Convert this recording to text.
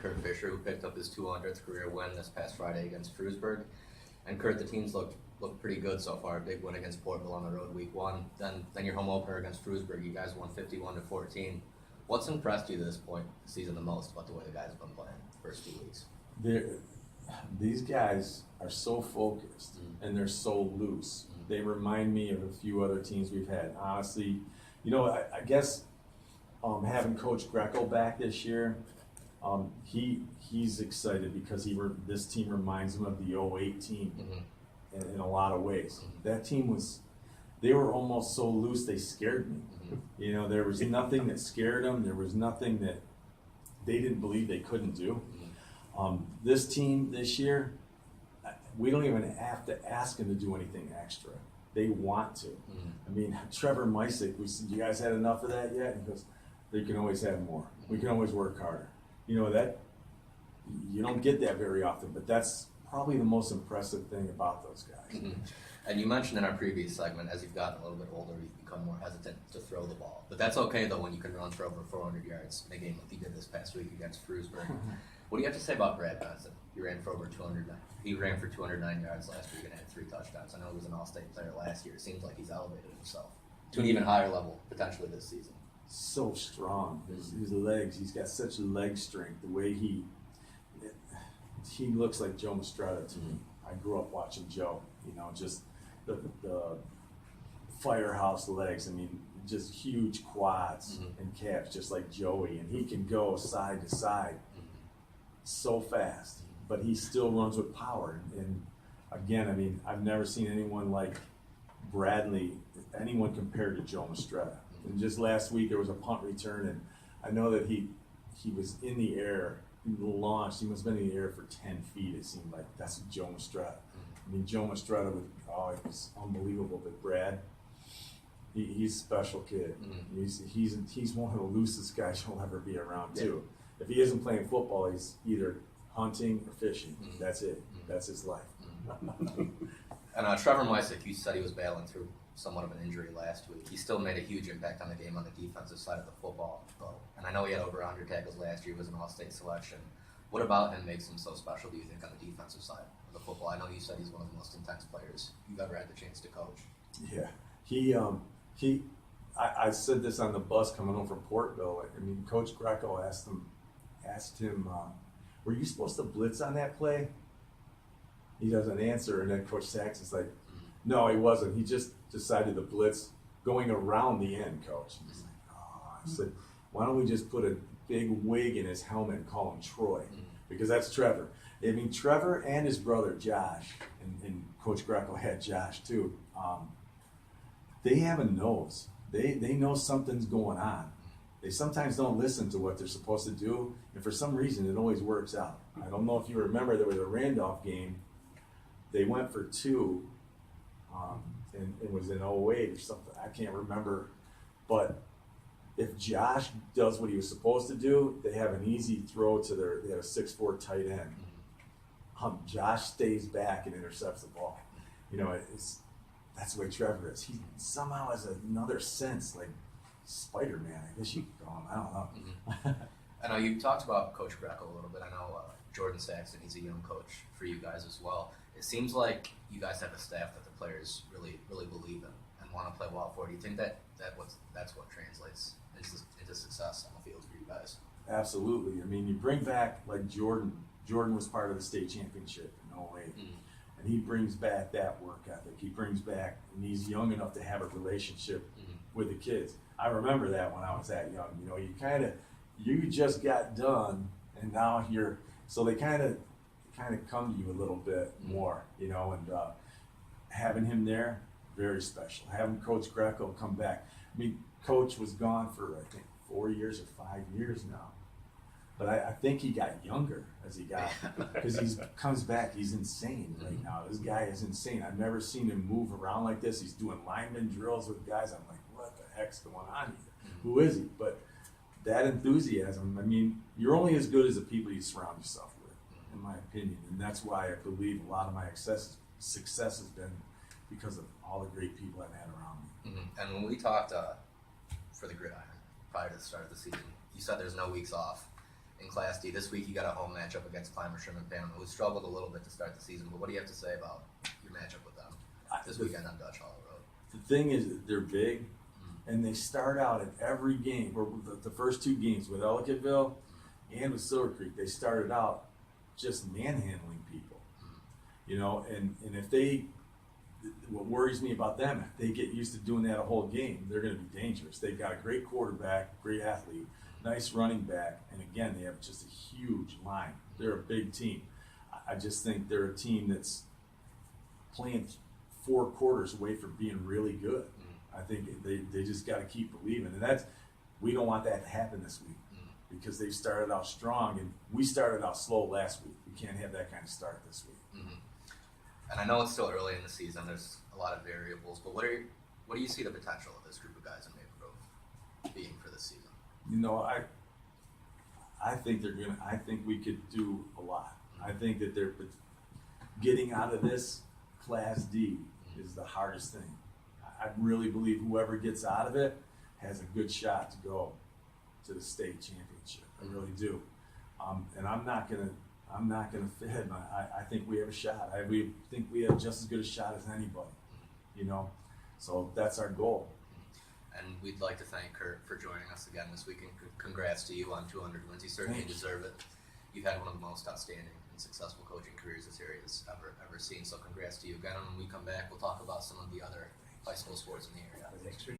Curt Fischer, who picked up his 200th career win this past Friday against Shrewsbury. And Curt, the team's looked pretty good so far. A big win against Portville on the road week 1. Then your home opener against Shrewsbury, you guys won 51-14. What's impressed you to this point this season the most about the way the guys have been playing the first 2 weeks? These guys are so focused and they're so loose. They remind me of a few other teams we've had. Honestly, I guess having Coach Greco back this year, he's excited because this team reminds him of the 08 team in a lot of ways. That team they were almost so loose they scared me. There was nothing that scared them. There was nothing that they didn't believe they couldn't do. This team this year, we don't even have to ask them to do anything extra. They want to. I mean, Trevor Micek, we said, you guys had enough of that yet? He goes, they can always have more. We can always work harder. That you don't get that very often, but that's probably the most impressive thing about those guys. And you mentioned in our previous segment, as you've gotten a little bit older, you've become more hesitant to throw the ball. But that's okay, though, when you can run for over 400 yards in a game like you did this past week against Shrewsbury. What do you have to say about Brad Benson? He ran for over 209. He ran for 209 yards last week and had 3 touchdowns. I know he was an all-state player last year. It seems like he's elevated himself to an even higher level potentially this season. So strong. His legs. He's got such leg strength. The way he looks like Joe Mastretta to me. I grew up watching Joe. Just the firehouse legs. I mean, just huge quads and calves, just like Joey. And he can go side to side so fast, but he still runs with power. And again, I mean, I've never seen anyone like Bradley, anyone compared to Joe Mastretta. And just last week there was a punt return, and I know that he was in the air, he launched, he must have been in the air for 10 feet, it seemed like. That's Joe Mastretta. I mean, Joe Mastretta it was unbelievable, but Brad, he's a special kid. He's one of the loosest guys you'll ever be around too. If he isn't playing football, he's either hunting or fishing. That's it. That's his life. And Trevor Micek, you said he was battling through somewhat of an injury last week. He still made a huge impact on the game on the defensive side of the football, though. And I know he had over 100 tackles last year. He was an all-state selection. What about him makes him so special, do you think, on the defensive side of the football? I know you said he's one of the most intense players you've ever had the chance to coach. Yeah. I said this on the bus coming home from Portville. I mean, Coach Greco asked him, were you supposed to blitz on that play? He doesn't answer, and then Coach Saxon's like, no, he wasn't. He just decided to blitz going around the end, Coach. He's like, I said, why don't we just put a big wig in his helmet and call him Troy? Because that's Trevor. I mean, Trevor and his brother Josh, and Coach Greco had Josh too, they have a nose. They know something's going on. They sometimes don't listen to what they're supposed to do, and for some reason it always works out. I don't know if you remember, there was a Randolph game. They went for 2, and it was in 08 or something. I can't remember. But if Josh does what he was supposed to do, they have an easy throw to they have a 6'4" tight end. Josh stays back and intercepts the ball. That's the way Trevor is. He somehow has another sense, like Spider-Man, I guess you could call him. I don't know. I know you talked about Coach Greco a little bit. I know Jordan Saxon, he's a young coach for you guys as well. It seems like you guys have a staff that the players really, really believe in and want to play well for. Do you think that's what translates into success on the field for you guys? Absolutely. I mean, you bring back like Jordan. Jordan was part of the state championship in 08. And he brings back that work ethic. He brings back, and he's young enough to have a relationship with the kids. I remember that when I was that young. You just got done, and now so they kind of come to you a little bit more, and having him there, very special. Having Coach Greco come back. I mean, Coach was gone for, I think, 4 years or 5 years now. But I think he got younger as he got, because he comes back. He's insane right now. This guy is insane. I've never seen him move around like this. He's doing lineman drills with guys. I'm like, what the heck's going on here? Who is he? But that enthusiasm, I mean, you're only as good as the people you surround yourself with, in my opinion. And that's why I believe a lot of my success has been because of all the great people I've had around me. And when we talked for the Gridiron prior to the start of the season, you said there's no weeks off. in Class D. This week you got a home matchup against Clymer-Sherman-Panama, who struggled a little bit to start the season. But what do you have to say about your matchup with them this weekend on Dutch Hollow Road? The thing is, they're big, and they start out at every game, or the first two games with Ellicottville and with Silver Creek, they started out just manhandling people, you know, and if they, what worries me about them, if they get used to doing that a whole game, they're going to be dangerous. They've got a great quarterback, great athlete, nice running back, and again, they have just a huge line. They're a big team. I just think they're a team that's playing 4 quarters away from being really good. I think they just got to keep believing, and we don't want that to happen this week because they've started out strong, and we started out slow last week. We can't have that kind of start this week. And I know it's still early in the season. There's a lot of variables, but what do you see the potential of this group of guys in Maple Grove being for this season? You know, I think I think we could do a lot. I think that they're getting out of this Class D is the hardest thing. I really believe whoever gets out of it has a good shot to go to the state championship. I really do. And I'm not gonna fib. I think we have a shot. We think we have just as good a shot as anybody. You know, so that's our goal. And we'd like to thank Curt for joining us again this week, and congrats to you on 200 wins. You certainly deserve it. You've had one of the most outstanding and successful coaching careers this area has ever seen. So congrats to you again. And when we come back, we'll talk about some of the other high school sports in the area. Thanks for